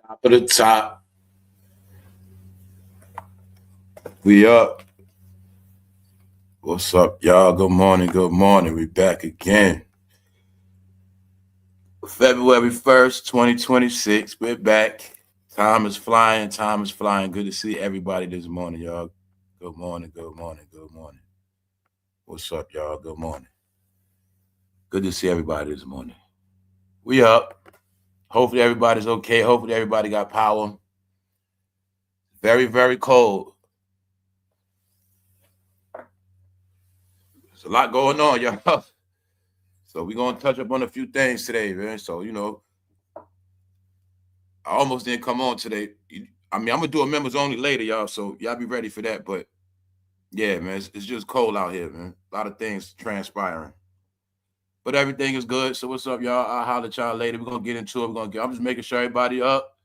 Top of the top. We up. What's up, y'all? Good morning. Good morning. We back again. February 1st, 2026. We're back. Time is flying. Time is flying. Good to see everybody this morning, y'all. Good morning. Good morning. Good morning. What's up, y'all? Good morning. Good to see everybody this morning. We up. Hopefully everybody's okay. Hopefully everybody got power. Very, very cold. There's a lot going on, y'all. So we're going to touch up on a few things today, man. So, I almost didn't come on today. I'm going to do a members only later, y'all. So y'all be ready for that. But yeah, man, it's just cold out here, man. A lot of things transpiring. But everything is good. So what's up, y'all? I'll holler at y'all later. We're going to get into it. I'm just making sure everybody up.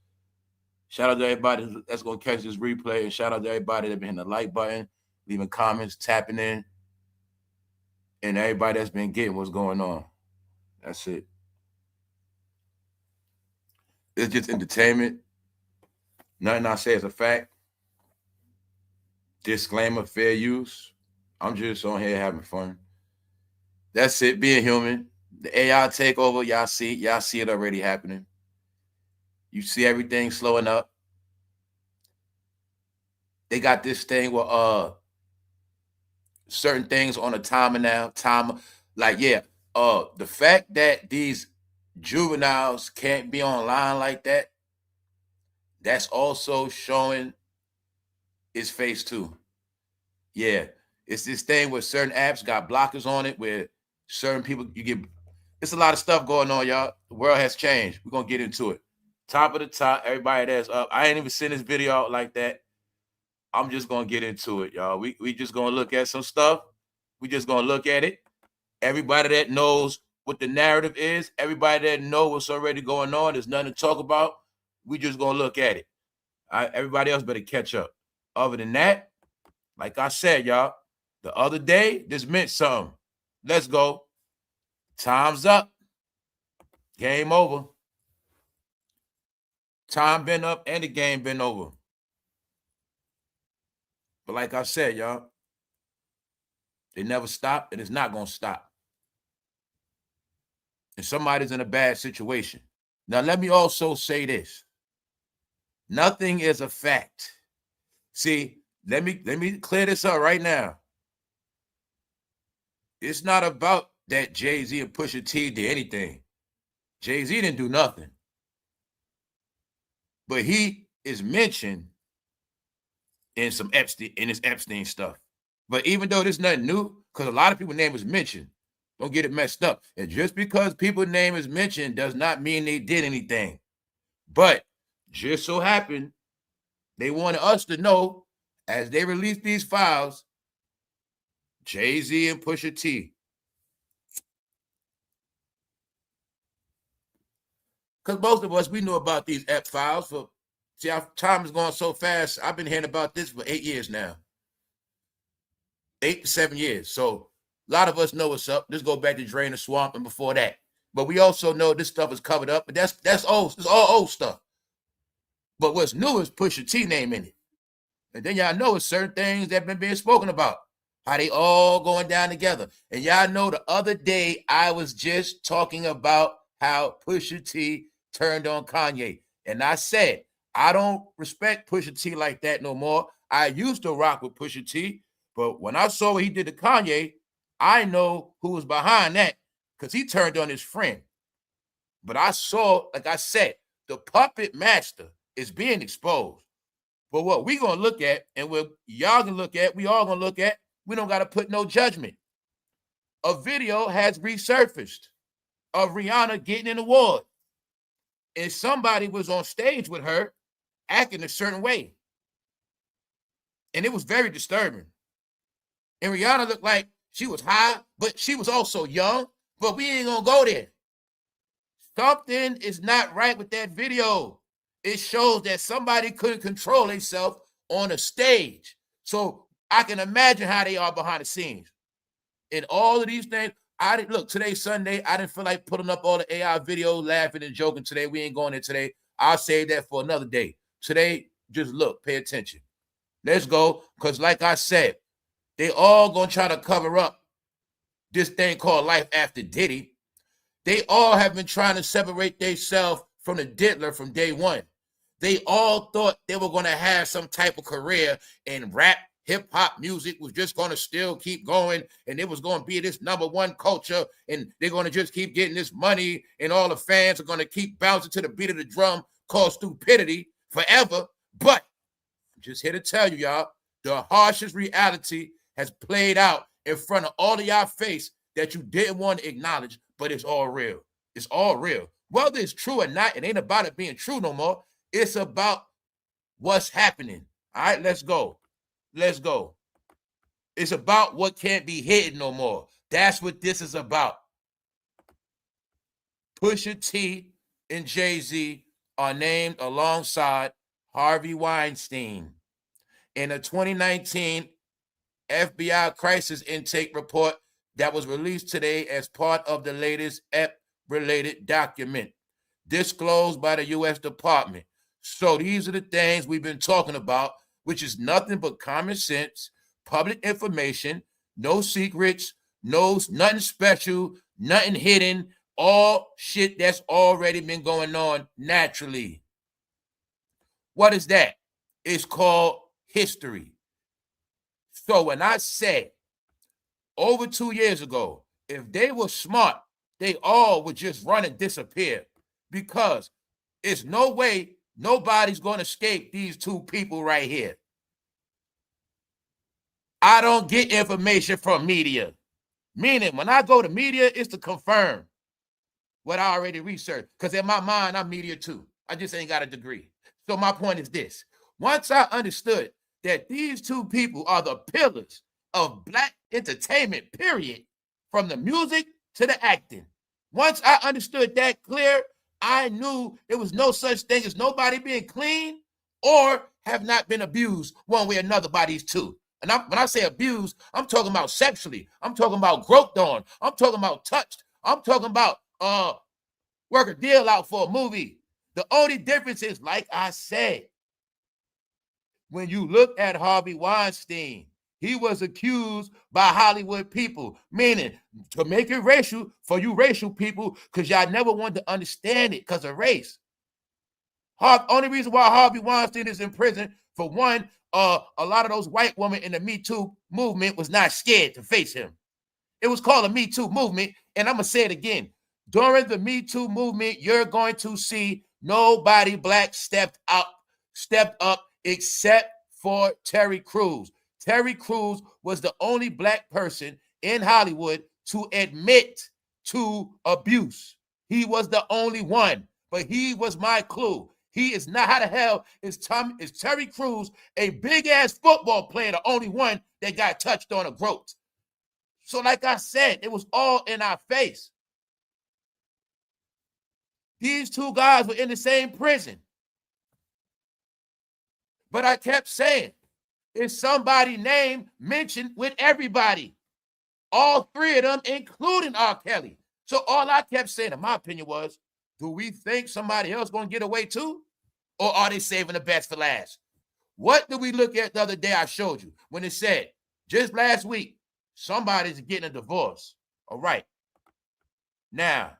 Shout out to everybody that's going to catch this replay. And shout out to everybody that's been hitting the like button, leaving comments, tapping in. And everybody that's been getting what's going on. That's it. It's just entertainment. Nothing I say is a fact. Disclaimer, fair use. I'm just on here having fun. That's it, being human. The AI takeover, y'all see it already happening. You see everything slowing up. They got this thing with certain things on a timer now. The fact that these juveniles can't be online like that, that's also showing its face too. Yeah, it's this thing where certain apps got blockers on it, where certain people it's a lot of stuff going on, y'all. The world has changed. We're gonna get into it. Top of the top, everybody that's up. I ain't even seen this video out like that. I'm just gonna get into it, y'all. We just gonna look at some stuff. We just gonna look at it. Everybody that knows what the narrative is, everybody that knows what's already going on, there's nothing to talk about. We just gonna look at it. All right, everybody else better catch up. Other than that, like I said, y'all, the other day, this meant something. Let's go. Time's up. Game over. Time been up and the game been over. But like I said, y'all, they never stop and it's not going to stop. And somebody's in a bad situation. Now, let me also say this. Nothing is a fact. See, let me clear this up right now. It's not about that Jay-Z and Pusha T did anything. Jay-Z didn't do nothing. But he is mentioned in some Epstein stuff. But even though this is nothing new, because a lot of people's name is mentioned, don't get it messed up. And just because people's name is mentioned does not mean they did anything. But just so happened, they wanted us to know, as they released these files, Jay-Z and Pusha T. Because most of us, we know about these Ep files. See, our time is going so fast. I've been hearing about this for 8 years now. 8 to 7 years. So a lot of us know what's up. Let's go back to Drain the Swamp and before that. But we also know this stuff is covered up. But that's old. It's all old stuff. But what's new is Pusha T name in it. And then y'all know it's certain things that have been being spoken about. How they all going down together. And y'all know the other day I was just talking about how Pusha T turned on Kanye. And I said, I don't respect Pusha T like that no more. I used to rock with Pusha T. But when I saw what he did to Kanye, I know who was behind that because he turned on his friend. But I saw, like I said, the puppet master is being exposed. But what we going to look at and what y'all going to look at, we all going to look at, we don't got to put no judgment. A video has resurfaced of Rihanna getting an award. And somebody was on stage with her acting a certain way. And it was very disturbing. And Rihanna looked like she was high, but she was also young. But we ain't going to go there. Something is not right with that video. It shows that somebody couldn't control themselves on a stage. So I can imagine how they are behind the scenes. And all of these things, look, today's Sunday. I didn't feel like putting up all the AI videos, laughing and joking today. We ain't going there today. I'll save that for another day. Today, just look, pay attention. Let's go, because like I said, they all gonna try to cover up this thing called life after Diddy. They all have been trying to separate themselves from the diddler from day one. They all thought they were going to have some type of career in rap, hip-hop music was just going to still keep going, and it was going to be this #1 culture, and they're going to just keep getting this money, and all the fans are going to keep bouncing to the beat of the drum called stupidity forever. But I'm just here to tell you, y'all, the harshest reality has played out in front of all of y'all face that you didn't want to acknowledge, but it's all real. It's all real. Whether it's true or not, it ain't about it being true no more. It's about what's happening. All right, let's go. Let's go. It's about what can't be hidden no more. That's what this is about. Pusha T and Jay-Z are named alongside Harvey Weinstein in a 2019 FBI crisis intake report that was released today as part of the latest EP-related document disclosed by the U.S. Department. So these are the things we've been talking about, which is nothing but common sense, public information, no secrets, nothing special, nothing hidden, all shit that's already been going on naturally. What is that? It's called history. So when I said over 2 years ago, if they were smart, they all would just run and disappear, because it's no way nobody's going to escape these two people right here. I don't get information from media. Meaning, when I go to media, it's to confirm what I already researched. Because in my mind, I'm media too. I just ain't got a degree. So my point is this. Once I understood that these two people are the pillars of Black entertainment, period, from the music to the acting. Once I understood that clear, I knew there was no such thing as nobody being clean or have not been abused one way or another by these two. And when I say abused, I'm talking about sexually. I'm talking about groped on. I'm talking about touched. I'm talking about work a deal out for a movie. The only difference is, like I said, when you look at Harvey Weinstein, he was accused by Hollywood people, meaning to make it racial for you racial people, because y'all never wanted to understand it because of race. Only reason why Harvey Weinstein is in prison, for one, a lot of those white women in the Me Too movement was not scared to face him. It was called a Me Too movement, and I'm going to say it again. During the Me Too movement, you're going to see nobody Black stepped up except for Terry Crews. Terry Crews was the only Black person in Hollywood to admit to abuse. He was the only one, but he was my clue. He is not. How the hell is Terry Crews, a big-ass football player, the only one that got touched on or groped? So like I said, it was all in our face. These two guys were in the same prison. But I kept saying, is somebody name mentioned with everybody? All three of them, including R. Kelly. So all I kept saying, in my opinion, was, do we think somebody else going to get away too? Or are they saving the best for last? What did we look at the other day I showed you when it said, just last week, somebody's getting a divorce? All right. Now,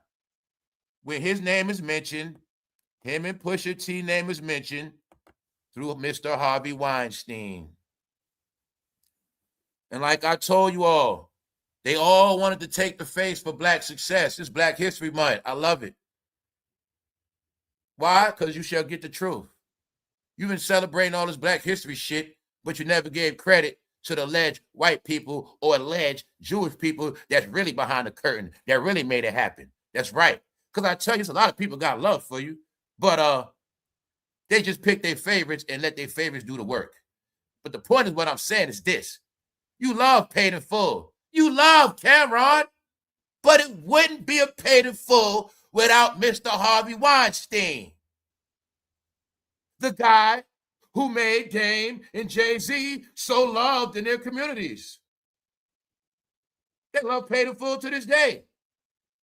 when his name is mentioned, him and Pusha T name is mentioned through Mr. Harvey Weinstein. And like I told you all, they all wanted to take the face for Black success. It's Black History Month. I love it. Why? Because you shall get the truth. You've been celebrating all this Black history shit, but you never gave credit to the alleged white people or alleged Jewish people that's really behind the curtain, that really made it happen. That's right. Because I tell you, a lot of people got love for you, but they just pick their favorites and let their favorites do the work. But the point is, what I'm saying is this. You love Paid in Full. You love Cameron, but it wouldn't be a Paid in Full without Mr. Harvey Weinstein, the guy who made Dame and Jay-Z so loved in their communities. They love Paid in Full to this day.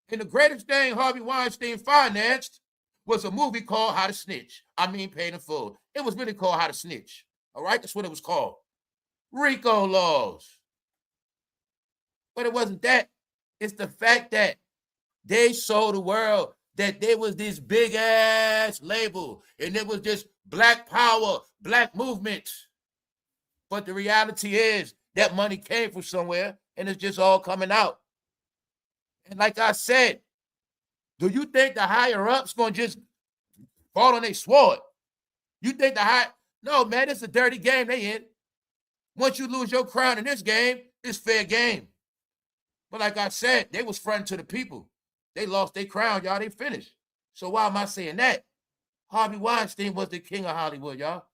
And the greatest thing Harvey Weinstein financed was a movie called How to Snitch. I mean, Paid in Full. It was really called How to Snitch. All right, that's what it was called. RICO laws. But it wasn't that. It's the fact that they showed the world that there was this big ass label and it was just black power, black movement. But the reality is that money came from somewhere and it's just all coming out. And like I said, do you think the higher ups gonna just fall on their sword? You think the high? No, man, it's a dirty game they in. Once you lose your crown in this game, it's fair game. But like I said, they was fronting to the people. They lost their crown, y'all. They finished. So why am I saying that? Harvey Weinstein was the king of Hollywood, y'all.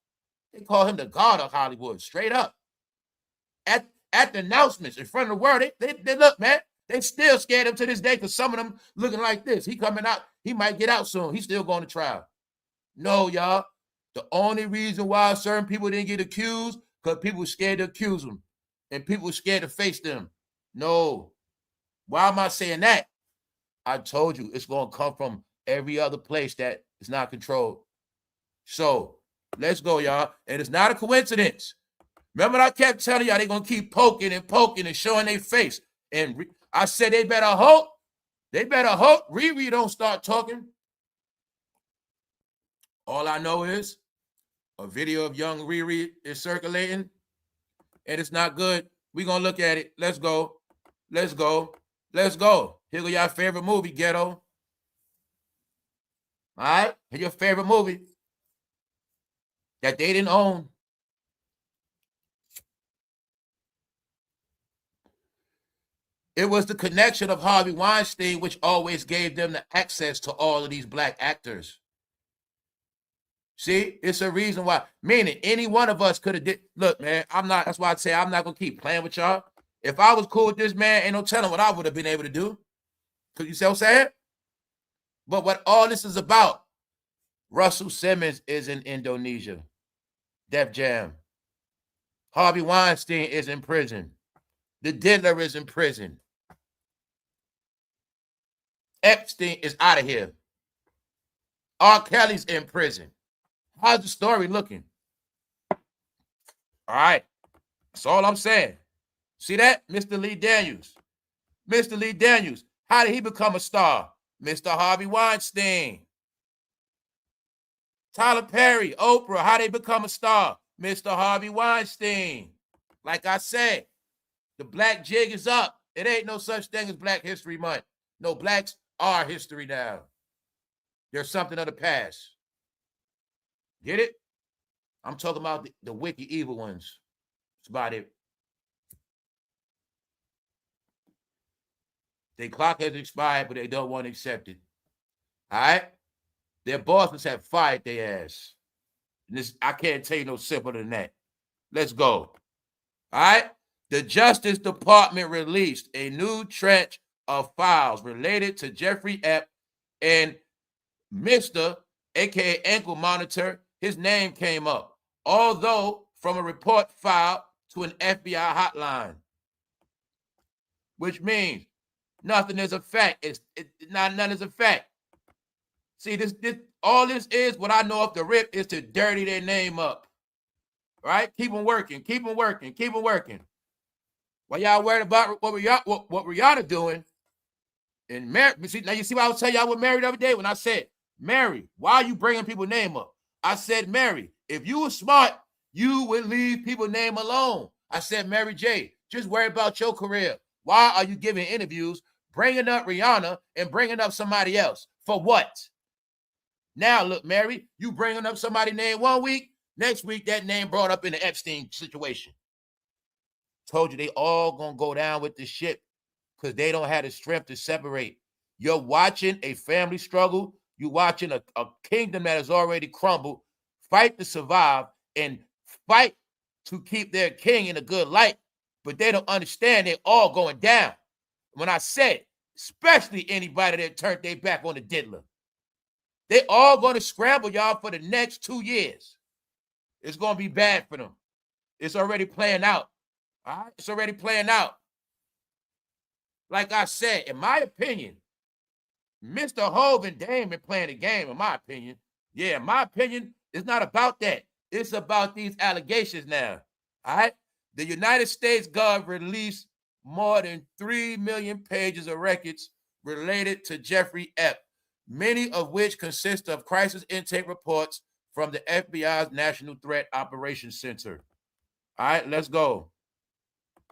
They call him the god of Hollywood, straight up. At the announcements in front of the world, they look, man. They still scared him to this day because some of them looking like this. He coming out. He might get out soon. He's still going to trial. No, y'all. The only reason why certain people didn't get accused because people were scared to accuse them. And people were scared to face them. No. Why am I saying that? I told you it's going to come from every other place that is not controlled. So, let's go, y'all. And it's not a coincidence. Remember I kept telling y'all they're going to keep poking and showing their face. And I said they better hope Riri don't start talking. All I know is a video of young Riri is circulating, and it's not good. We're going to look at it. Let's go. Let's go. Let's go. Here go your favorite movie, Ghetto. All right? Here's your favorite movie that they didn't own. It was the connection of Harvey Weinstein which always gave them the access to all of these black actors. See, it's a reason why. Meaning, any one of us could have did. Look, man, that's why I say I'm not going to keep playing with y'all. If I was cool with this man, ain't no telling what I would have been able to do. Because you see what I'm saying? But what all this is about, Russell Simmons is in Indonesia. Def Jam. Harvey Weinstein is in prison. The Diddler is in prison. Epstein is out of here. R. Kelly's in prison. How's the story looking? All right. That's all I'm saying. See that? Mr. Lee Daniels. Mr. Lee Daniels. How did he become a star? Mr. Harvey Weinstein. Tyler Perry, Oprah, how they become a star? Mr. Harvey Weinstein. Like I said, the black jig is up. It ain't no such thing as Black History Month. No, blacks are history now. There's something of the past. Get it? I'm talking about the wicked, evil ones. That's about it. Their clock has expired, but they don't want to accept it. All right? Their bosses have fired their ass. And this, I can't tell you no simpler than that. Let's go. All right? The Justice Department released a new trench of files related to Jeffrey Epps and Mr. aka Ankle Monitor. His name came up, although from a report filed to an FBI hotline, which means nothing is a fact. None is a fact. See, all this is, what I know off the rip, is to dirty their name up. Right? Keep them working. Keep them working. Keep them working. While y'all worried about what Rihanna doing, and Mary, now you see what I was telling y'all with Mary the other day when I said, Mary, why are you bringing people's name up? I said, Mary, if you were smart, you would leave people's name alone. I said, Mary J., just worry about your career. Why are you giving interviews, bringing up Rihanna and bringing up somebody else? For what? Now, look, Mary, you bringing up somebody's name 1 week, next week that name brought up in the Epstein situation. Told you they all gonna go down with this shit because they don't have the strength to separate. You're watching a family struggle. You're watching a kingdom that has already crumbled fight to survive and fight to keep their king in a good light, but they don't understand they're all going down. When I said, especially anybody that turned their back on the diddler, they all going to scramble, y'all, for the next 2 years. It's going to be bad for them. It's already playing out. All right? It's already playing out. Like I said, in my opinion, Mr. Hov and Dame been playing the game, in my opinion. Yeah, my opinion, it's not about that. It's about these allegations now. All right? The United States government released more than 3 million pages of records related to Jeffrey Epps, many of which consist of crisis intake reports from the FBI's National Threat Operations Center. All right, let's go.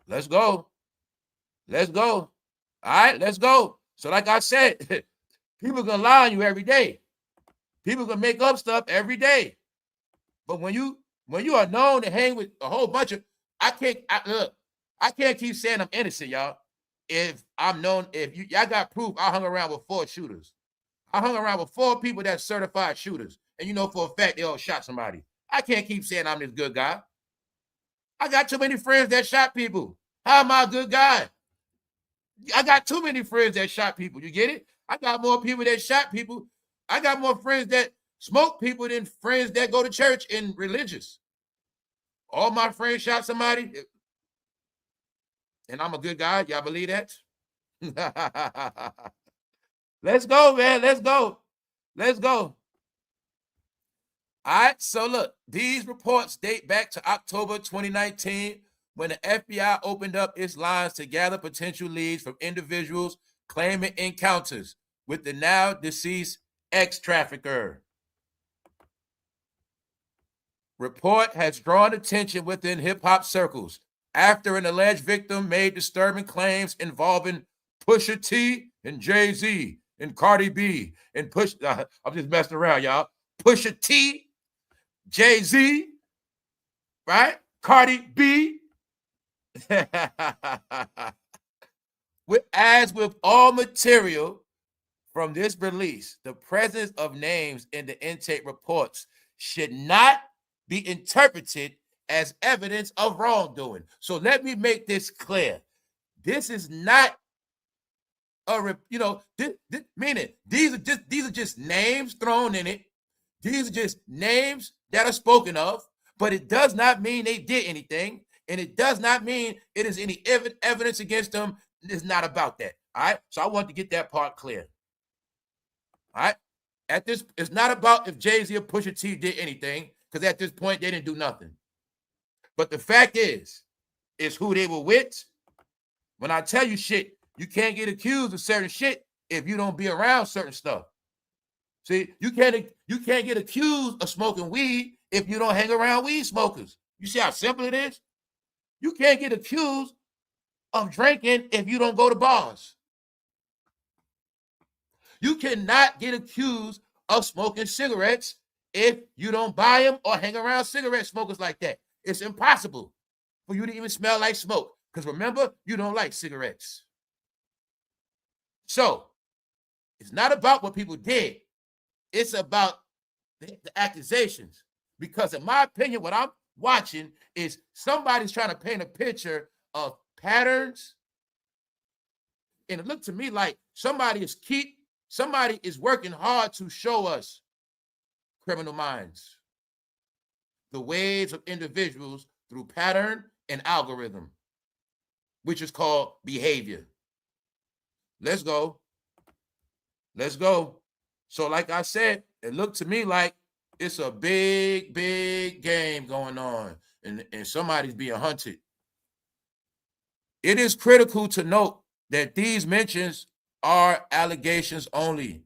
Let's go. Let's go. All right, let's go. So like I said, people gonna lie on you every day. People gonna make up stuff every day. But when you are known to hang with a whole bunch of, I can't keep saying I'm innocent, y'all. If I'm known, if y'all got proof, I hung around with 4 shooters. I hung around with 4 people that's certified shooters. And you know for a fact they all shot somebody. I can't keep saying I'm this good guy. I got too many friends that shot people. How am I a good guy? I got too many friends that shot people. You get it? I got more people that shot people. I got more friends that smoke people than friends that go to church and religious. All my friends shot somebody. And I'm a good guy. Y'all believe that? Let's go, man. Let's go. Let's go. All right. So look, these reports date back to October 2019 when the FBI opened up its lines to gather potential leads from individuals claiming encounters with the now deceased ex-trafficker. Report has drawn attention within hip-hop circles after an alleged victim made disturbing claims involving Pusha T and Jay-Z and Cardi B and I'm just messing around, y'all. Pusha T, Jay-Z, right? Cardi B. As with all material from this release, the presence of names in the intake reports should not be interpreted as evidence of wrongdoing. So let me make this clear. This is not meaning these are just names thrown in it. These are just names that are spoken of, but it does not mean they did anything, and it does not mean it is any evidence against them. It's not about that. All right. So I want to get that part clear. All right. It's not about if Jay-Z or Pusha T did anything, because at this point they didn't do nothing. But the fact is who they were with. When I tell you shit, you can't get accused of certain shit if you don't be around certain stuff. See, you can't get accused of smoking weed if you don't hang around weed smokers. You see how simple it is? You can't get accused of drinking if you don't go to bars. You cannot get accused of smoking cigarettes if you don't buy them or hang around cigarette smokers like that. It's impossible for you to even smell like smoke. Because remember, you don't like cigarettes. So, it's not about what people did. It's about the accusations. Because in my opinion, what I'm watching is somebody's trying to paint a picture of patterns. And it looked to me like somebody is working hard to show us criminal minds, the waves of individuals through pattern and algorithm, which is called behavior. Let's go. Let's go. So like I said, it looked to me like it's a big, big game going on, and somebody's being hunted. It is critical to note that these mentions are allegations only.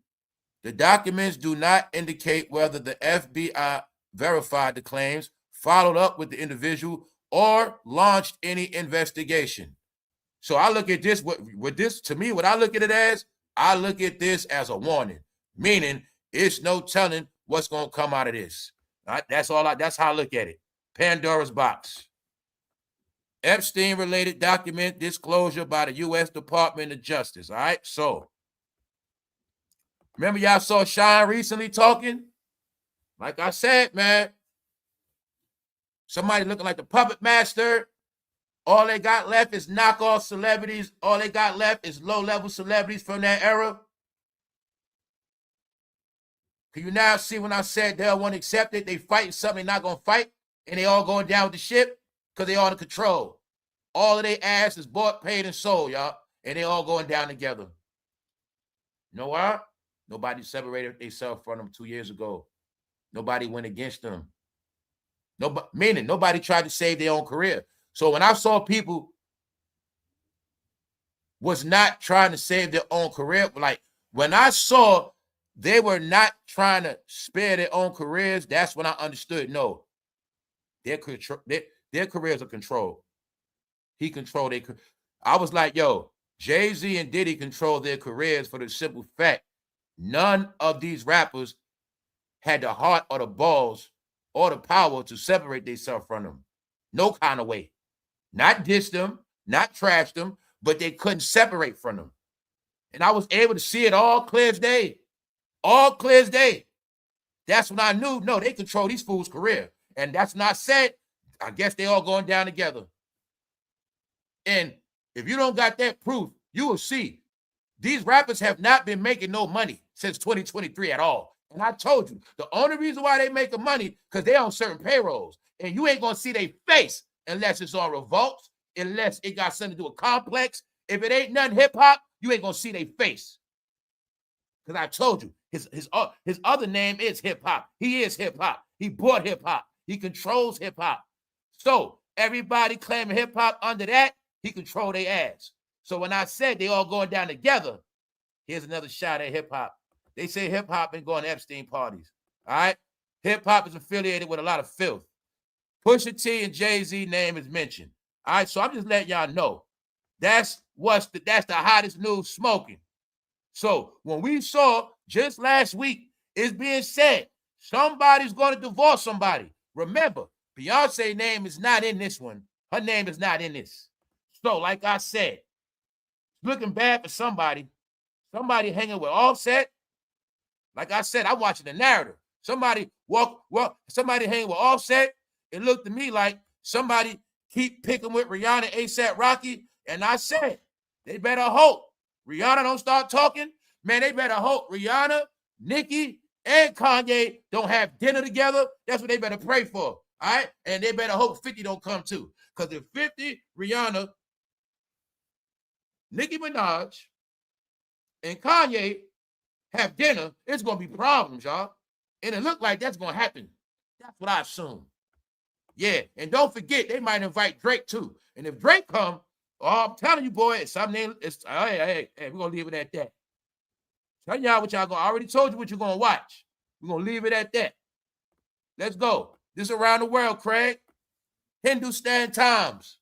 The documents do not indicate whether the FBI verified the claims, followed up with the individual, or launched any investigation. So I look at this, what I look at it as, I look at this as a warning, meaning it's no telling what's going to come out of this. Right? That's how I look at it. Pandora's box. Epstein-related document disclosure by the U.S. Department of Justice. All right, so remember y'all saw Shine recently talking? Like I said, man, somebody looking like the puppet master. All they got left is knockoff celebrities. All they got left is low-level celebrities from that era. Can you now see when I said they won't accept it? They fighting something they're not going to fight, and they all going down with the ship because they all in control. All of their ass is bought, paid, and sold, y'all, and they all going down together. You know why? Nobody separated themselves from them 2 years ago. Nobody went against them. Nobody, meaning nobody tried to save their own career. So when I saw people was not trying to save their own career, like when I saw they were not trying to spare their own careers, that's when I understood, no, their careers are controlled. He controlled their career. I was like, yo, Jay-Z and Diddy control their careers for the simple fact none of these rappers had the heart or the balls or the power to separate themselves from them. No kind of way. Not diss them, not trash them, but they couldn't separate from them. And I was able to see it all clear as day. All clear as day. That's when I knew, no, they control these fools' career. And that's not said. I guess they all going down together. And if you don't got that proof, you will see these rappers have not been making no money since 2023 at all. And I told you, the only reason why they making money, because they on certain payrolls. And you ain't going to see their face unless it's on Revolt, unless it got something to do with Complex. If it ain't nothing hip-hop, you ain't going to see their face. Because I told you, his other name is hip-hop. He is hip-hop. He bought hip-hop. He controls hip-hop. So everybody claiming hip-hop under that, he control their ass. So when I said they all going down together, here's another shot at hip-hop. They say hip-hop been going to Epstein parties. All right? Hip-hop is affiliated with a lot of filth. Pusha T and Jay-Z name is mentioned. All right, so I'm just letting y'all know. That's the hottest news smoking. So when we saw just last week, it's being said somebody's going to divorce somebody. Remember, Beyonce's name is not in this one. Her name is not in this. So like I said, looking bad for somebody hanging with Offset. Like I said, I'm watching the narrative. Somebody hanging with Offset. It looked to me like somebody keep picking with Rihanna, ASAProcky. And I said, they better hope Rihanna don't start talking. Man, they better hope Rihanna, Nicki, and Kanye don't have dinner together. That's what they better pray for. All right? And they better hope 50 don't come too. Because if 50, Rihanna, Nicki Minaj, and Kanye have dinner, it's going to be problems, y'all. And it look like that's going to happen. That's what I assume. Yeah, and don't forget, they might invite Drake too. And if Drake come, oh, I'm telling you, boy, it's something. Hey, we're going to leave it at that. Tell y'all what y'all going to, I already told you what you're going to watch. We're going to leave it at that. Let's go. This around the world, Craig. Hindustan Times.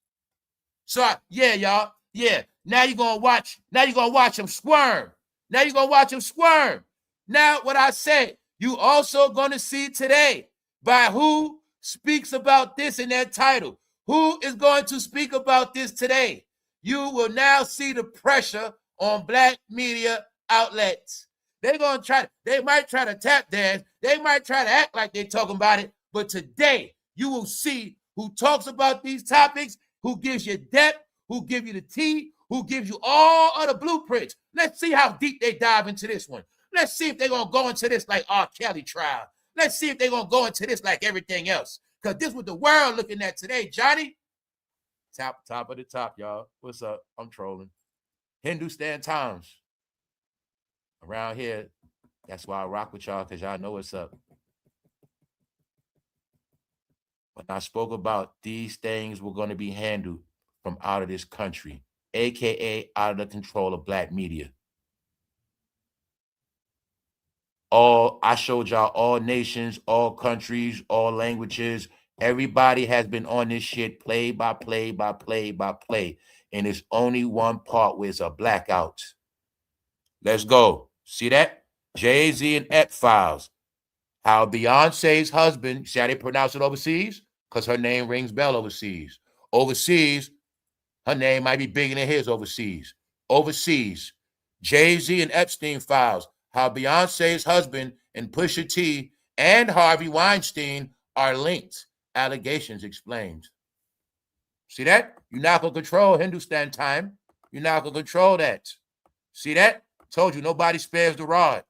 So, yeah, y'all. Yeah, now you're going to watch them squirm. Now you're going to watch them squirm. Now, what I said, you also going to see today by who speaks about this in their title. Who is going to speak about this today? You will now see the pressure on black media outlets. They might try to tap dance. They might try to act like they're talking about it. But today, you will see who talks about these topics, who gives you depth, who gives you the tea, who gives you all of the blueprints. Let's see how deep they dive into this one. Let's see if they're going to go into this like R. Kelly trial. Let's see if they're going to go into this like everything else. Because this is what the world looking at today, Johnny. Top of the top, y'all. What's up? I'm trolling. Hindustan Times. Around here, that's why I rock with y'all, because y'all know what's up. When I spoke about these things were going to be handled from out of this country, a.k.a. out of the control of black media. I showed y'all all nations, all countries, all languages. Everybody has been on this shit play by play by play by play. And it's only one part where it's a blackout. Let's go. See that? Jay-Z and X-Files. How Beyonce's husband, see how they pronounce it overseas? Because her name rings bell overseas. Overseas, her name might be bigger than his overseas. Overseas, Jay-Z and Epstein files. How Beyonce's husband and Pusha T and Harvey Weinstein are linked. Allegations explained. See that? You're not going to control Hindustan time. You're not going to control that. See that? Told you, nobody spares the rod.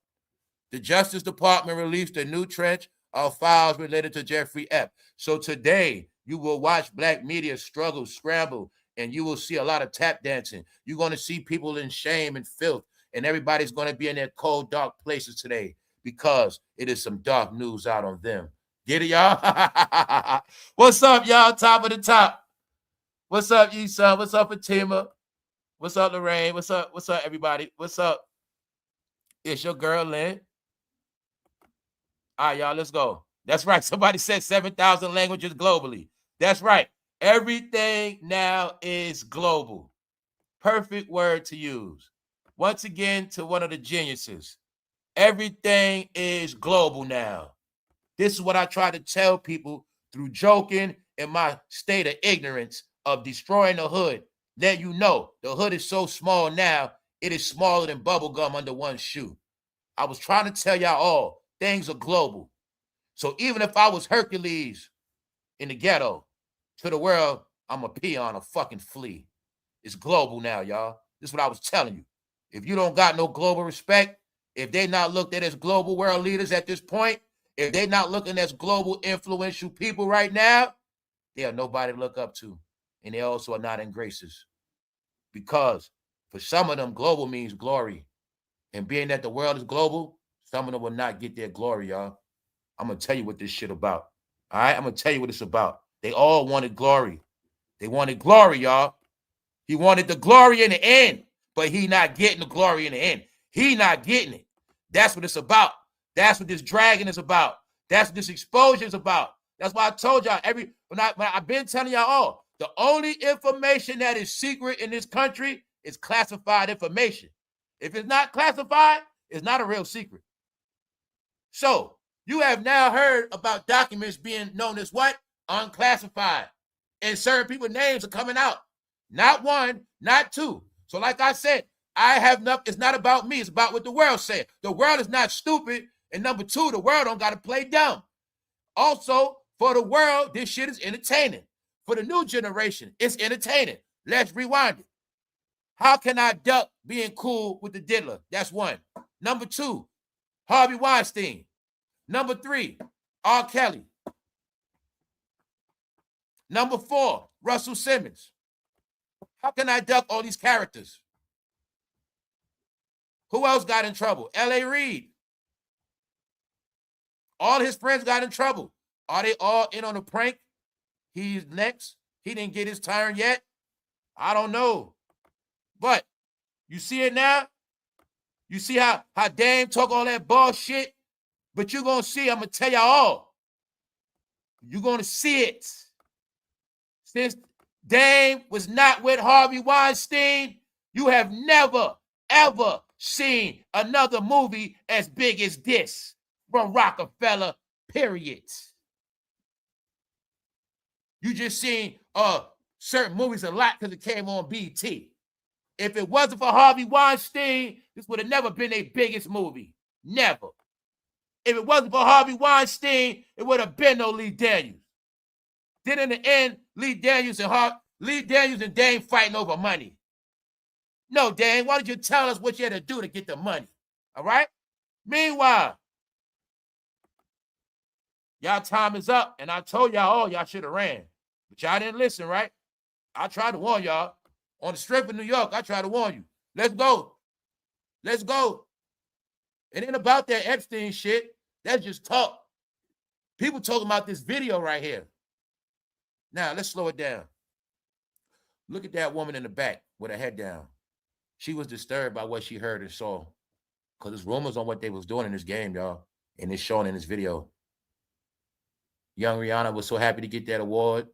The Justice Department released a new trench of files related to Jeffrey Epps. So today, you will watch black media struggle, scramble, and you will see a lot of tap dancing. You're going to see people in shame and filth. and everybody's going to be in their cold, dark places today because it is some dark news out on them. Get it, y'all? What's up, y'all? Top of the top. What's up, Issa? What's up, Fatima? What's up, Lorraine? What's up? What's up, everybody? What's up? It's your girl, Lynn. All right, y'all, let's go. That's right. Somebody said 7,000 languages globally. That's right. Everything now is global. Perfect word to use. Once again, to one of the geniuses. Everything is global now. This is what I try to tell people through joking in my state of ignorance of destroying the hood. Let you know the hood is so small now, it is smaller than bubble gum under one shoe. I was trying to tell y'all all, things are global. So even if I was Hercules in the ghetto, to the world, I'm a peon, a fucking flea. It's global now, y'all. This is what I was telling you. If you don't got no global respect, if they not looked at as global world leaders at this point, if they not looking as global influential people right now, they are nobody to look up to. And they also are not in graces. Because for some of them, global means glory. And being that the world is global, some of them will not get their glory, y'all. I'm going to tell you what this shit about. All right? I'm going to tell you what it's about. They all wanted glory. They wanted glory, y'all. He wanted the glory in the end, but he not getting the glory in the end. He not getting it. That's what it's about. That's what this dragon is about. That's what this exposure is about. That's why I told y'all when I've been telling y'all all, the only information that is secret in this country is classified information. If it's not classified, it's not a real secret. So you have now heard about documents being known as what? Unclassified. And certain people's names are coming out. Not one, not two. So like I said, it's not about me. It's about what the world said. The world is not stupid. And number two, the world don't got to play dumb. Also, for the world, this shit is entertaining. For the new generation, it's entertaining. Let's rewind it. How can I duck being cool with the diddler? That's one. Number two, Harvey Weinstein. Number three, R. Kelly. Number four, Russell Simmons. How can I duck all these characters? Who else got in trouble? L.A. Reid. All his friends got in trouble. Are they all in on a prank? He's next. He didn't get his turn yet. I don't know. But you see it now? You see how Dame talk all that bullshit? But you're going to see, I'm going to tell y'all all. You're going to see it. Since Dame was not with Harvey Weinstein, you have never, ever seen another movie as big as this from Rockefeller, period. You just seen certain movies a lot because it came on BT. If it wasn't for Harvey Weinstein, this would have never been their biggest movie. Never. If it wasn't for Harvey Weinstein, it would have been no Lee Daniels. Then in the end, Lee Daniels and Dame fighting over money. No, Dame, why don't you tell us what you had to do to get the money? All right? Meanwhile, y'all time is up, and I told y'all all y'all should have ran. But y'all didn't listen, right? I tried to warn y'all. On the strip of New York, I tried to warn you. Let's go. Let's go. And then about that Epstein shit, that's just talk. People talking about this video right here. Now, let's slow it down. Look at that woman in the back with her head down. She was disturbed by what she heard and saw. Because there's rumors on what they was doing in this game, y'all. And it's shown in this video. Young Rihanna was so happy to get that award.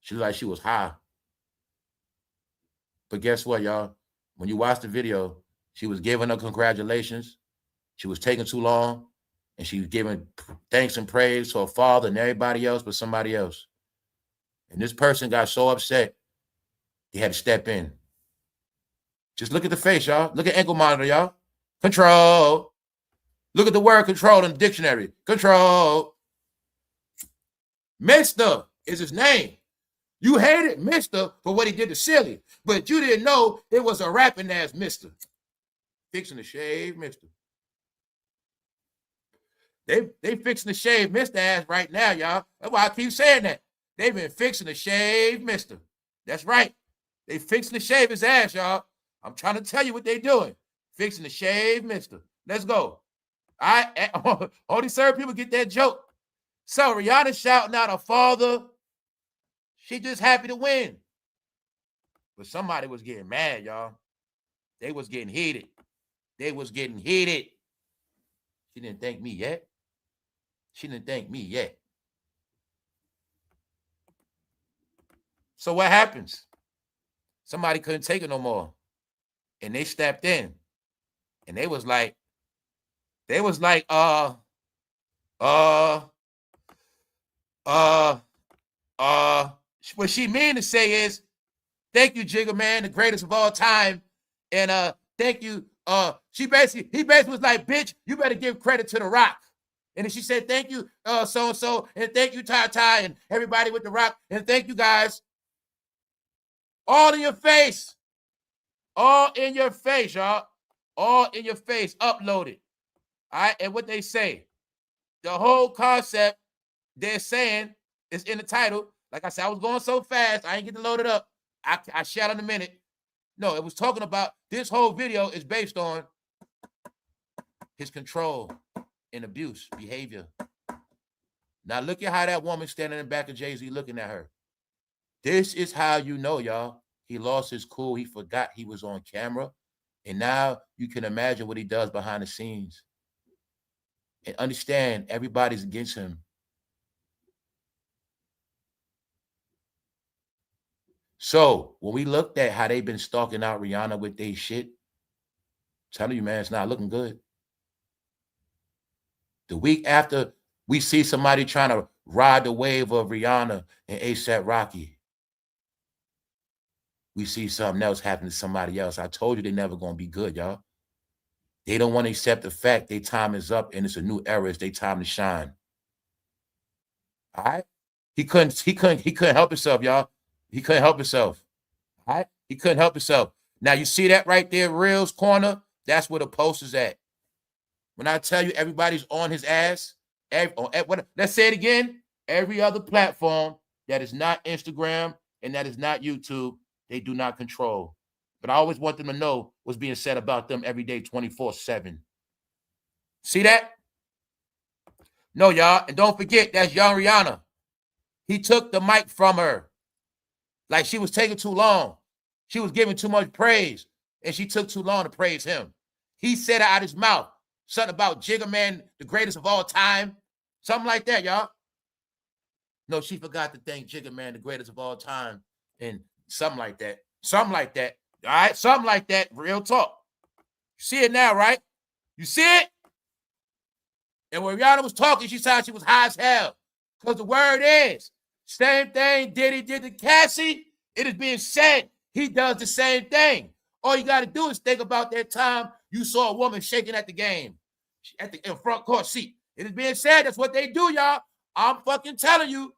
She looked like she was high. But guess what, y'all? When you watch the video, she was giving her congratulations. She was taking too long. And she was giving thanks and praise to her father and everybody else but somebody else. And this person got so upset, he had to step in. Just look at the face, y'all. Look at ankle monitor, y'all. Control. Look at the word control in the dictionary. Control. Mister is his name. You hated Mister for what he did to Silly, but you didn't know it was a rapping ass Mister. Fixing to shave Mister. They fixing to shave Mister ass right now, y'all. That's why I keep saying that. They've been fixing to shave Mister. That's right. They fixing to shave his ass, y'all. I'm trying to tell you what they doing. Fixing the shave, mister. Let's go. All right. Only certain people get that joke. So Rihanna shouting out her father. She just happy to win. But somebody was getting mad, y'all. They was getting heated. They was getting heated. She didn't thank me yet. She didn't thank me yet. So what happens? Somebody couldn't take it no more. And they stepped in. And they was like, what she mean to say is, thank you, Jigga Man, the greatest of all time. And thank you. He basically was like, bitch, you better give credit to The Rock. And then she said, thank you, so-and-so, and thank you, Ty, and everybody with The Rock, and thank you guys. All in your face. All in your face, y'all. All in your face. Uploaded. All right, and what they say, the whole concept they're saying is in the title. Like I said, I was going so fast, I ain't get to load it up. I shall in a minute. No, it was talking about this whole video is based on his control and abuse behavior. Now look at how that woman standing in the back of Jay-Z looking at her. This is how you know, y'all. He lost his cool. He forgot he was on camera. And now you can imagine what he does behind the scenes. And understand everybody's against him. So when we looked at how they've been stalking out Rihanna with their shit, I'm telling you, man, it's not looking good. The week after, we see somebody trying to ride the wave of Rihanna and asaprocky. We see something else happen to somebody else. I told you they're never going to be good, y'all. They don't want to accept the fact their time is up and it's a new era. It's their time to shine. All right? He couldn't help himself, y'all. He couldn't help himself. All right? He couldn't help himself. Now, you see that right there, Reels corner? That's where the post is at. When I tell you everybody's on his ass, let's say it again. Every other platform that is not Instagram and that is not YouTube, they do not control. But I always want them to know what's being said about them every day, 24/7. See that? No, y'all. And don't forget, that's young Rihanna. He took the mic from her. Like she was taking too long. She was giving too much praise. And she took too long to praise him. He said it out his mouth. Something about Jigga Man, the greatest of all time. Something like that, y'all. No, she forgot to thank Jigga Man, the greatest of all time. And something like that. Something like that. All right? Something like that. Real talk. You see it now, right? You see it? And when Rihanna was talking, she said she was high as hell. Because the word is, same thing Diddy did to Cassie. It is being said he does the same thing. All you got to do is think about that time you saw a woman shaking at the game, in front court seat. It is being said that's what they do, y'all. I'm fucking telling you.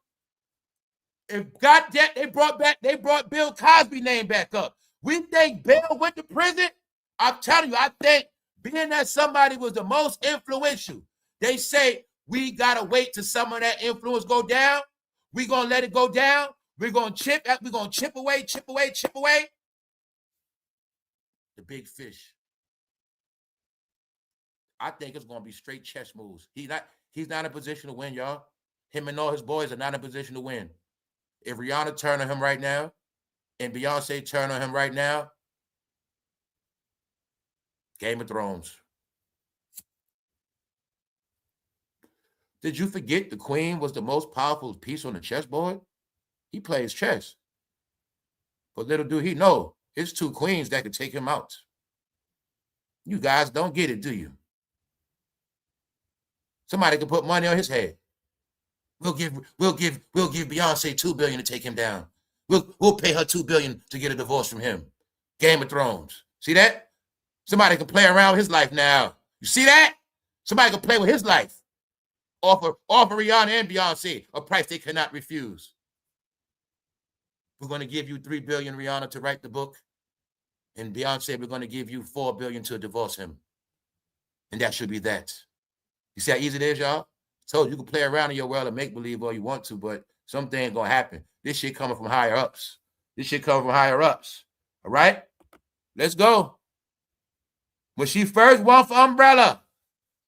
If God that they brought Bill Cosby's name back up. We think Bill went to prison. I'm telling you, I think being that somebody was the most influential, they say we gotta wait till some of that influence go down. We're gonna let it go down. We're gonna chip away. The big fish. I think it's gonna be straight chess moves. He's not in a position to win, y'all. Him and all his boys are not in a position to win. If Rihanna turn on him right now, and Beyonce turn on him right now, Game of Thrones. Did you forget the Queen was the most powerful piece on the chessboard? He plays chess. But little do he know, it's two queens that could take him out. You guys don't get it, do you? Somebody could put money on his head. We'll give Beyonce $2 billion to take him down. We'll pay her $2 billion to get a divorce from him. Game of Thrones. See that? Somebody can play around with his life now. You see that? Somebody can play with his life. Offer Rihanna and Beyonce a price they cannot refuse. We're going to give you $3 billion, Rihanna, to write the book. And Beyonce, we're going to give you $4 billion to divorce him. And that should be that. You see how easy it is, y'all? So you can play around in your world and make believe all you want to, but something ain't going to happen. This shit coming from higher ups. All right? Let's go. When she first won for Umbrella,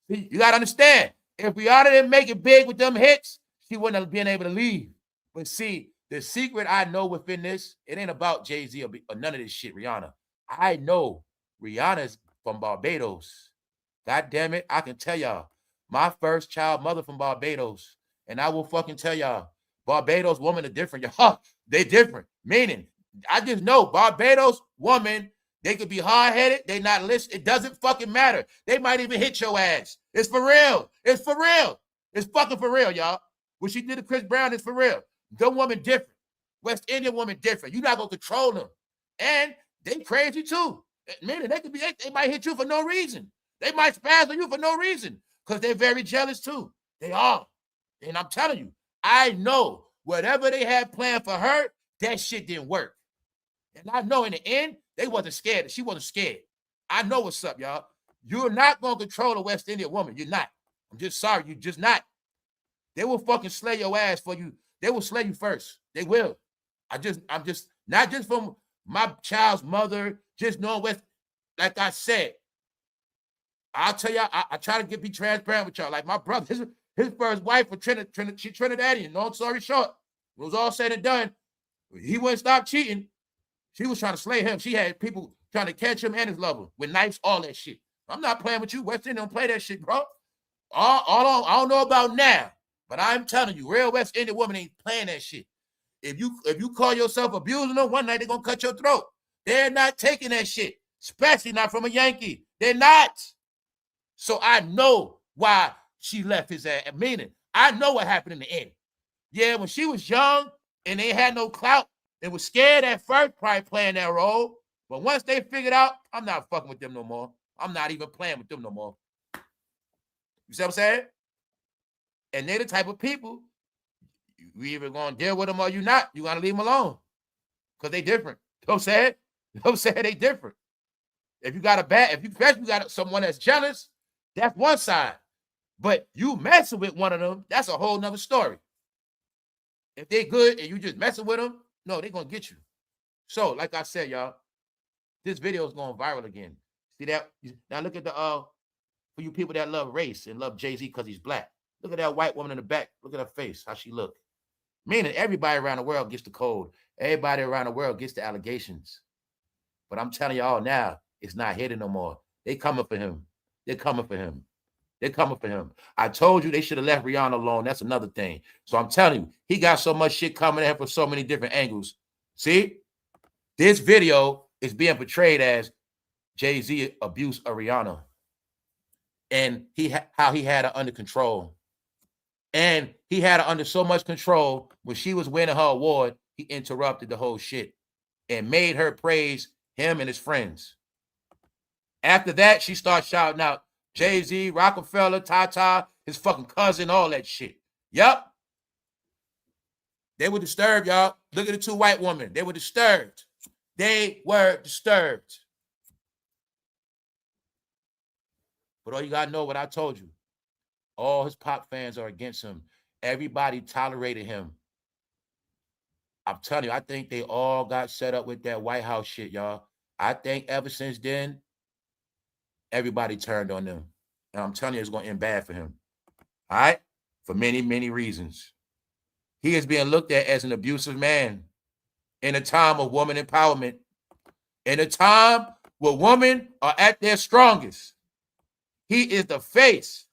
you got to understand, if Rihanna didn't make it big with them hits, she wouldn't have been able to leave. But see, the secret I know within this, it ain't about Jay-Z or none of this shit, Rihanna. I know Rihanna's from Barbados. God damn it, I can tell y'all. My first child mother from Barbados. And I will fucking tell y'all, Barbados women are different. Y'all, they different. Meaning, I just know Barbados woman, they could be hard-headed. They not listen. It doesn't fucking matter. They might even hit your ass. It's for real. It's for real. It's fucking for real, y'all. What she did to Chris Brown is for real. Them woman different. West Indian woman different. You're not going to control them. And they crazy too. Meaning they might hit you for no reason. They might spaz on you for no reason because they're very jealous too. They are. And I'm telling you, I know whatever they had planned for her, that shit didn't work. And I know in the end, they wasn't scared. She wasn't scared. I know what's up, y'all. You're not going to control a West Indian woman. You're not. I'm just sorry. You're just not. They will fucking slay your ass for you. They will slay you first. They will. I'm just, not just from my child's mother, just knowing West, like I said, I'll tell y'all, I try to be transparent with y'all. Like my brother, his first wife was she Trinidadian. Long story short, it was all said and done. He wouldn't stop cheating. She was trying to slay him. She had people trying to catch him and his lover with knives, all that shit. I'm not playing with you. West Indian don't play that shit, bro. I don't know about now, but I'm telling you, real West Indian woman ain't playing that shit. If you call yourself abusing them, one night they're gonna cut your throat. They're not taking that shit, especially not from a Yankee. They're not. So I know why she left his ass. Meaning, I know what happened in the end. Yeah, when she was young and they had no clout, they were scared at first, probably playing that role. But once they figured out, I'm not fucking with them no more. I'm not even playing with them no more. You see what I'm saying? And they're the type of people, you either going to deal with them or you not. You got to leave them alone. Because they different. You know what I'm saying? You know what I'm saying? They different. If you got someone that's jealous, that's one side. But you messing with one of them, that's a whole nother story. If they good and you just messing with them, no, they're going to get you. So, like I said, y'all, this video is going viral again. See that? Now look at for you people that love race and love Jay-Z because he's black. Look at that white woman in the back. Look at her face, how she look. Meaning everybody around the world gets the code. Everybody around the world gets the allegations. But I'm telling y'all now, it's not hidden no more. They coming for him. They're coming for him. They're coming for him. I told you they should have left Rihanna alone. That's another thing. So I'm telling you, he got so much shit coming at him from so many different angles. See? This video is being portrayed as Jay-Z abuse of Rihanna. And how he had her under control. And he had her under so much control when she was winning her award, he interrupted the whole shit and made her praise him and his friends. After that, she started shouting out Jay-Z, Rockefeller, Tata, his fucking cousin, all that shit. Yup. They were disturbed, y'all. Look at the two white women. They were disturbed. They were disturbed. But all you got to know what I told you. All his pop fans are against him. Everybody tolerated him. I'm telling you, I think they all got set up with that White House shit, y'all. I think ever since then, everybody turned on them. And I'm telling you, it's going to end bad for him. All right? For many, many reasons. He is being looked at as an abusive man in a time of woman empowerment. In a time where women are at their strongest. He is the face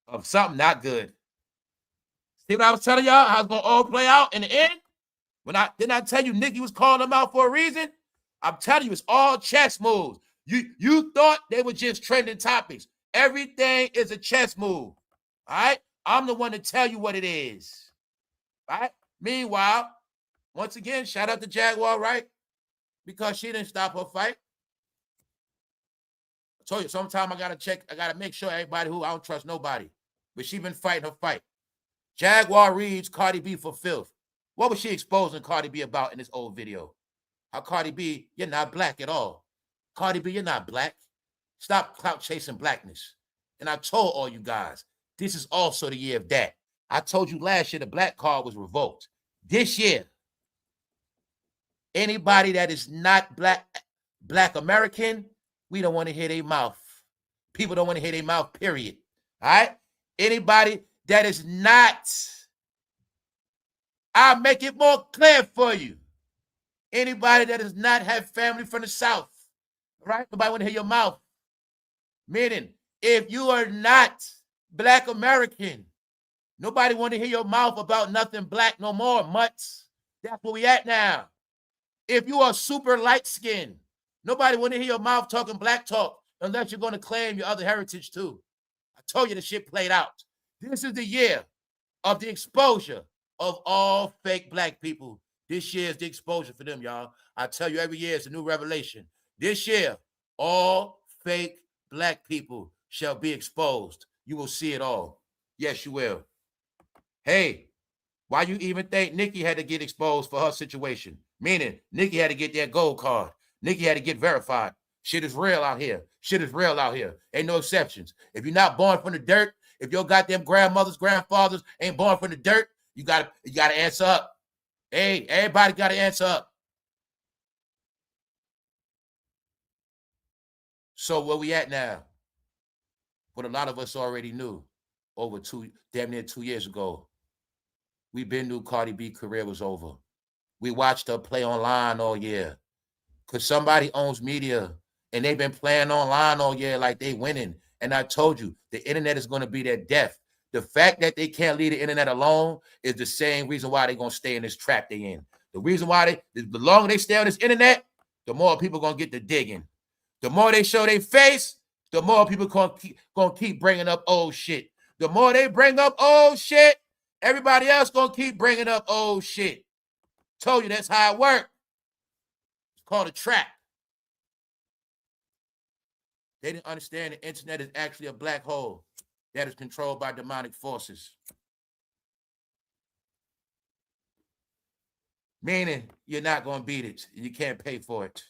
of something not good. See what I was telling y'all? How it's going to all play out in the end? Didn't I tell you Nicki was calling them out for a reason? I'm telling you, it's all chess moves. You thought they were just trending topics. Everything is a chess move. All right? I'm the one to tell you what it is. All right? Meanwhile, once again, shout out to Jaguar, right? Because she didn't stop her fight. I told you, sometime I got to make sure everybody who I don't trust nobody. But she been fighting her fight. Jaguar reads Cardi B for filth. What was she exposing Cardi B about in this old video? How Cardi B, you're not black at all. Cardi B, you're not black. Stop clout chasing blackness. And I told all you guys, this is also the year of that. I told you last year the black card was revoked. This year, anybody that is not black Black American, we don't want to hear their mouth. People don't want to hear their mouth, period. All right? Anybody that is not, I'll make it more clear for you. Anybody that does not have family from the South, right? Nobody want to hear your mouth. Meaning, if you are not Black American, nobody want to hear your mouth about nothing black no more, mutts. That's where we at now. If you are super light skinned, nobody want to hear your mouth talking black talk unless you're going to claim your other heritage too. I told you the shit played out. This is the year of the exposure of all fake black people. This year is the exposure for them, y'all. I tell you, every year is a new revelation. This year, all fake black people shall be exposed. You will see it all. Yes, you will. Hey, why you even think Nicki had to get exposed for her situation? Meaning, Nicki had to get that gold card. Nicki had to get verified. Shit is real out here. Shit is real out here. Ain't no exceptions. If you're not born from the dirt, if your goddamn grandmothers, grandfathers ain't born from the dirt, you gotta answer up. Hey, everybody gotta answer up. So where we at now? What a lot of us already knew over damn near 2 years ago. We been knew Cardi B career was over. We watched her play online all year. Because somebody owns media and they've been playing online all year like they winning. And I told you, the internet is going to be their death. The fact that they can't leave the internet alone is the same reason why they're going to stay in this trap they in. The reason why the longer they stay on this internet, the more people going to get to digging. The more they show their face, the more people going to keep bringing up old shit. The more they bring up old shit, everybody else going to keep bringing up old shit. Told you that's how it works. It's called a trap. They didn't understand the internet is actually a black hole that is controlled by demonic forces. Meaning you're not going to beat it. You can't pay for it.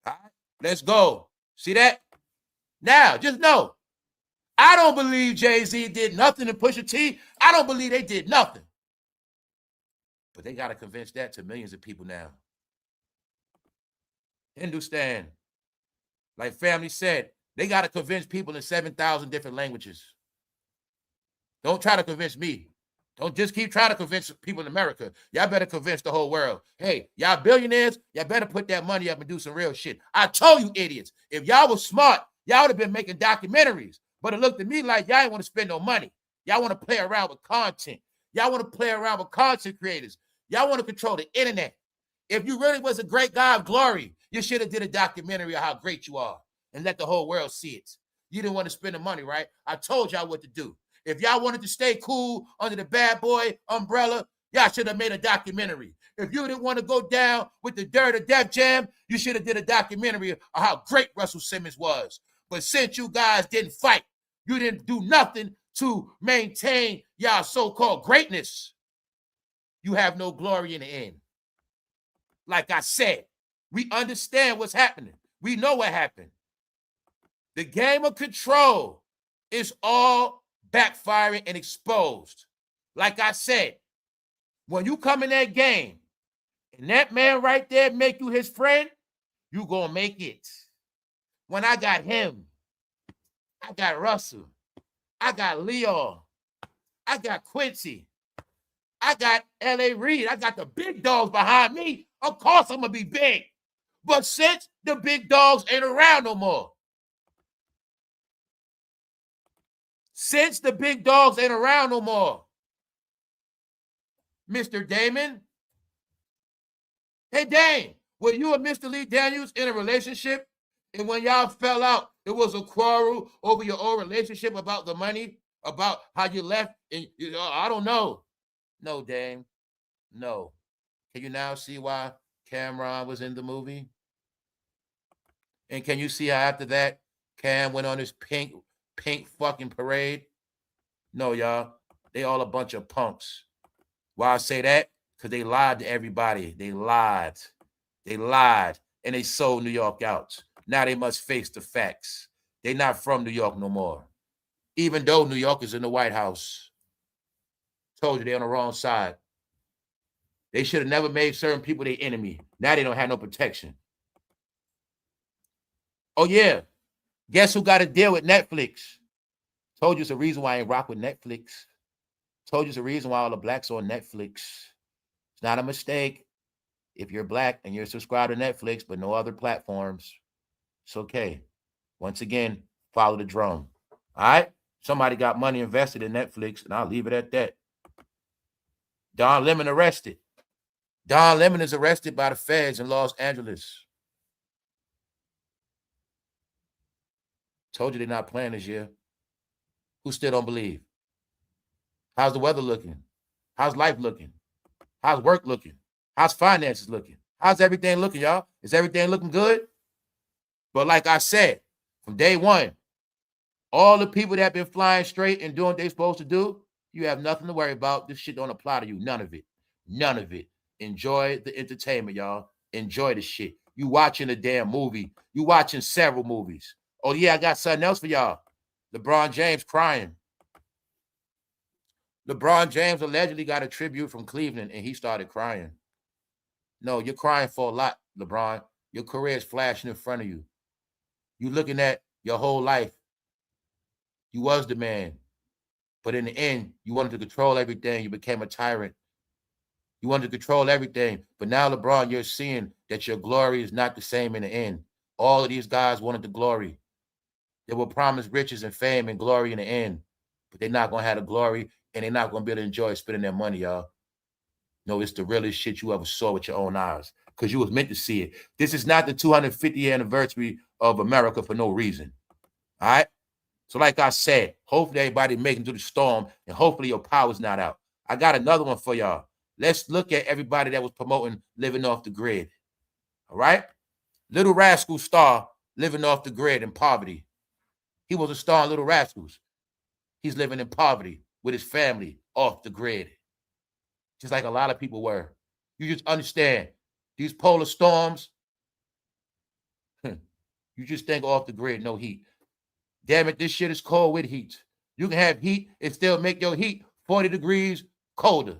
All right, let's go. See that? Now, just know, I don't believe Jay-Z did nothing to Pusha T. I don't believe they did nothing. But they got to convince that to millions of people now. Hindustan, like family said, they got to convince people in 7,000 different languages. Don't try to convince me. Don't just keep trying to convince people in America. Y'all better convince the whole world. Hey, y'all billionaires, y'all better put that money up and do some real shit. I told you idiots, if y'all was smart, y'all would have been making documentaries. But it looked to me like y'all ain't want to spend no money. Y'all want to play around with content. Y'all want to play around with content creators. Y'all want to control the internet. If you really was a great guy of glory, you should have did a documentary of how great you are and let the whole world see it. You didn't want to spend the money, right? I told y'all what to do. If y'all wanted to stay cool under the bad boy umbrella, y'all should have made a documentary. If you didn't want to go down with the dirt of Def Jam, you should have did a documentary of how great Russell Simmons was. But since you guys didn't fight, you didn't do nothing to maintain y'all so-called greatness, you have no glory in the end. Like I said, we understand what's happening. We know what happened. The game of control is all backfiring and exposed. Like I said, when you come in that game and that man right there make you his friend, you gonna make it. When I got him, I got Russell, I got Leo, I got Quincy, I got L.A. Reid, I got the big dogs behind me. Of course I'm gonna be big. But since the big dogs ain't around no more, Mr. Damon, hey Dame, were you and Mr. Lee Daniels in a relationship? And when y'all fell out, it was a quarrel over your own relationship about the money, about how you left, and I don't know. No, Dame, no. Can you now see why Cameron was in the movie? And can you see how after that, Cam went on his pink fucking parade? No, y'all. They all a bunch of punks. Why I say that? Because they lied to everybody. They lied. And they sold New York out. Now they must face the facts. They're not from New York no more. Even though New York is in the White House. Told you they're on the wrong side. They should have never made certain people their enemy. Now they don't have no protection. Oh, yeah. Guess who got a deal with Netflix? Told you it's a reason why I ain't rock with Netflix. Told you it's a reason why all the blacks on Netflix. It's not a mistake. If you're black and you're subscribed to Netflix, but no other platforms, it's okay. Once again, follow the drum. All right? Somebody got money invested in Netflix, and I'll leave it at that. Don Lemon arrested. Don Lemon is arrested by the feds in Los Angeles. Told you they're not playing this year. Who still don't believe? How's the weather looking? How's life looking? How's work looking? How's finances looking? How's everything looking, y'all? Is everything looking good? But like I said, from day one, all the people that have been flying straight and doing what they're supposed to do, you have nothing to worry about. This shit don't apply to you. None of it. None of it. Enjoy the entertainment, y'all. Enjoy the shit. You watching a damn movie. You watching several movies. Oh, yeah, I got something else for y'all. LeBron James crying. LeBron James allegedly got a tribute from Cleveland, and he started crying. No, you're crying for a lot, LeBron. Your career is flashing in front of you. You're looking at your whole life. You was the man. But in the end, you wanted to control everything. You became a tyrant. You wanted to control everything. But now, LeBron, you're seeing that your glory is not the same in the end. All of these guys wanted the glory. They were promised riches and fame and glory in the end. But they're not going to have the glory, and they're not going to be able to enjoy spending their money, y'all. No, it's the realest shit you ever saw with your own eyes because you was meant to see it. This is not the 250th anniversary of America for no reason. All right? So like I said, hopefully everybody making through the storm, and hopefully your power's not out. I got another one for y'all. Let's look at everybody that was promoting living off the grid. All right? Little Rascal star living off the grid in poverty. He was a star in Little Rascals. He's living in poverty with his family off the grid. Just like a lot of people were. You just understand, these polar storms, you just think off the grid, no heat. Damn it, this shit is cold with heat. You can have heat and still make your heat 40 degrees colder.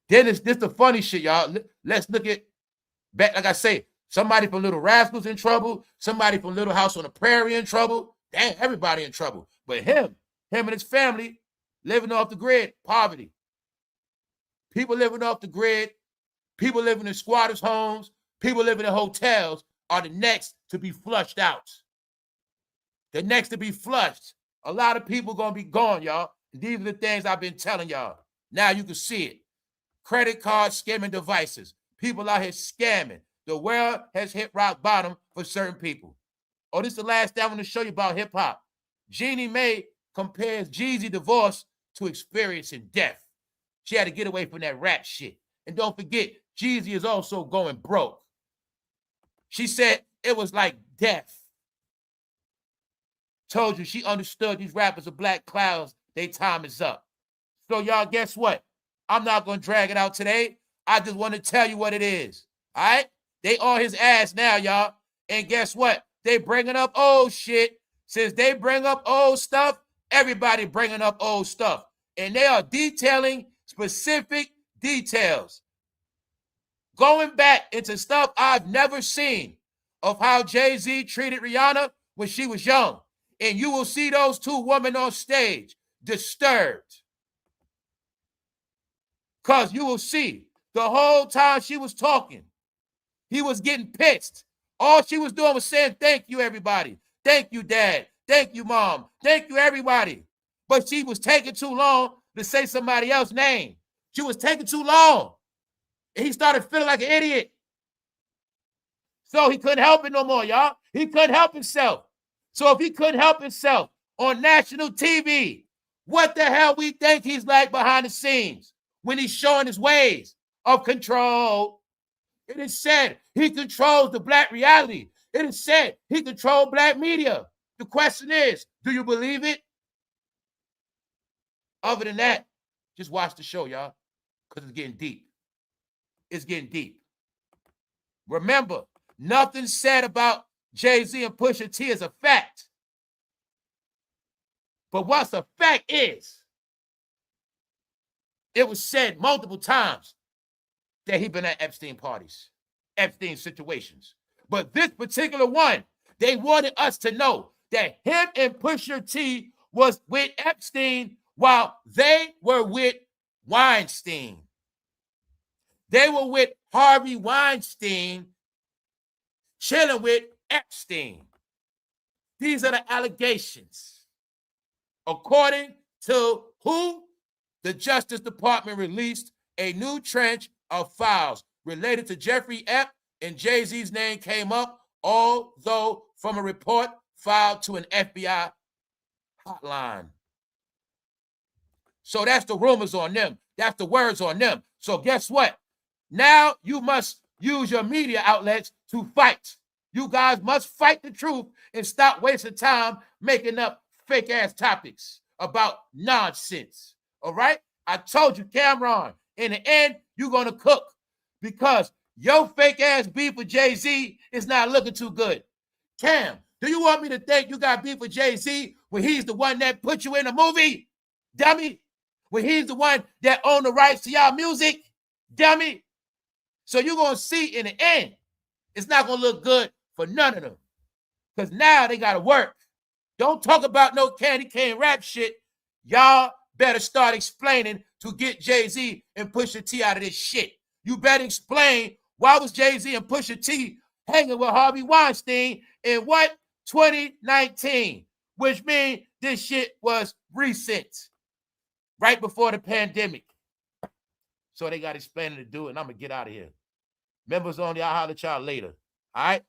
Then it's this the funny shit, y'all. Let's look at, back, like I say, somebody from Little Rascals in trouble, somebody from Little House on the Prairie in trouble. Damn, everybody in trouble. But him and his family living off the grid, poverty. People living off the grid, people living in squatters' homes, people living in hotels are the next to be flushed out. The next to be flushed. A lot of people going to be gone, y'all. These are the things I've been telling y'all. Now you can see it. Credit card skimming devices. People out here scamming. The world has hit rock bottom for certain people. Oh, this is the last thing I want to show you about hip-hop. Jeannie Mae compares Jeezy divorce to experiencing death. She had to get away from that rap shit. And don't forget, Jeezy is also going broke. She said it was like death. Told you she understood these rappers are black clouds. Their time is up. So y'all, guess what? I'm not going to drag it out today. I just want to tell you what it is. All right? They on his ass now, y'all. And guess what? They bringing up old shit. Since they bring up old stuff, everybody bringing up old stuff. And they are detailing specific details. Going back into stuff I've never seen of how Jay-Z treated Rihanna when she was young. And you will see those two women on stage disturbed. Because you will see the whole time she was talking, he was getting pissed. All she was doing was saying, thank you, everybody. Thank you, Dad. Thank you, Mom. Thank you, everybody. But she was taking too long to say somebody else's name. She was taking too long. And he started feeling like an idiot. So he couldn't help it no more, y'all. He couldn't help himself. So if he couldn't help himself on national TV, what the hell we think he's like behind the scenes when he's showing his ways of control? It is said he controls the black reality. It is said he controls black media. The question is, do you believe it? Other than that, just watch the show, y'all, because it's getting deep. It's getting deep. Remember, nothing said about Jay-Z and Pusha T is a fact. But what's a fact is, it was said multiple times that he been at Epstein parties, Epstein situations. But this particular one, they wanted us to know that him and Pusha T was with Epstein while they were with Weinstein. They were with Harvey Weinstein, chilling with Epstein. These are the allegations. According to who? The Justice Department released a new trench of files related to Jeffrey Epps, and Jay-Z's name came up, although from a report filed to an FBI hotline. So that's the rumors on them. That's the words on them. So guess what? Now you must use your media outlets to fight. You guys must fight the truth and stop wasting time making up fake-ass topics about nonsense. All right? I told you, Cameron, in the end, you're going to cook because your fake-ass beef with Jay-Z is not looking too good. Cam, do you want me to think you got beef with Jay-Z when he's the one that put you in a movie? Dummy. When he's the one that owned the rights to y'all music? Dummy. So you're going to see in the end, it's not going to look good for none of them. Because now they got to work. Don't talk about no candy cane rap shit. Y'all better start explaining to get Jay-Z and Pusha T out of this shit. You better explain why was Jay-Z and Pusha T hanging with Harvey Weinstein in what? 2019. Which means this shit was recent. Right before the pandemic. So they got explaining to do it, and I'm going to get out of here. Members only, I'll holler at y'all later. All right?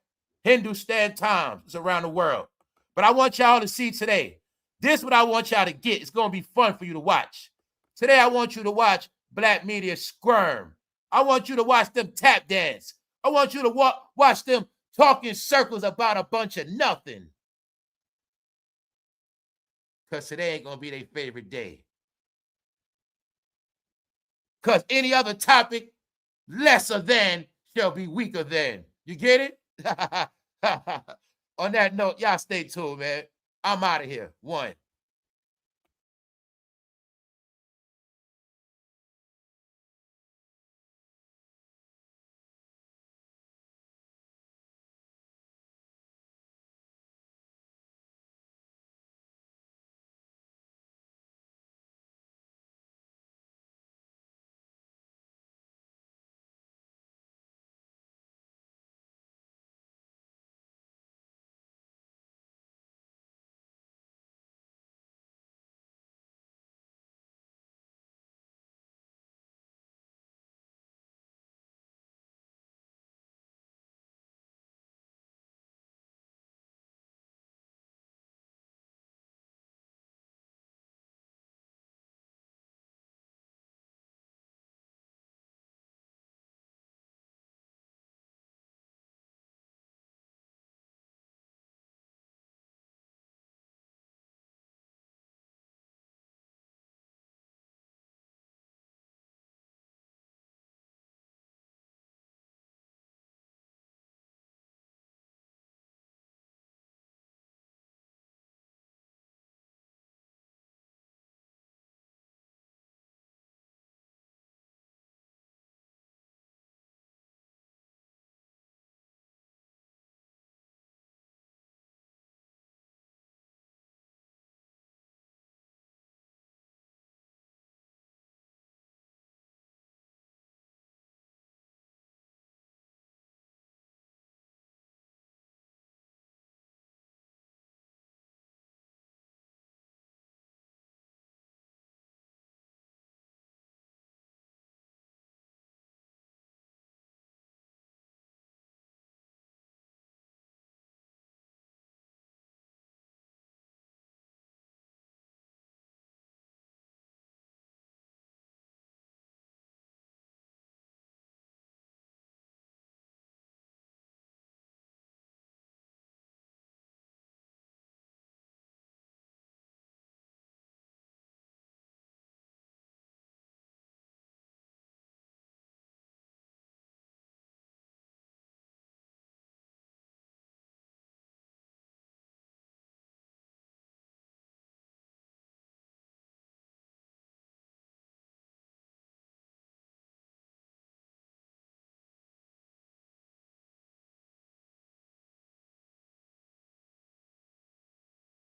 Hindustan Times. It's around the world. But I want y'all to see today. This is what I want y'all to get. It's going to be fun for you to watch. Today, I want you to watch Black Media squirm. I want you to watch them tap dance. I want you to watch them talk in circles about a bunch of nothing. Because today ain't going to be their favorite day. Because any other topic lesser than shall be weaker than. You get it? On that note, y'all stay tuned, man. I'm out of here. 1.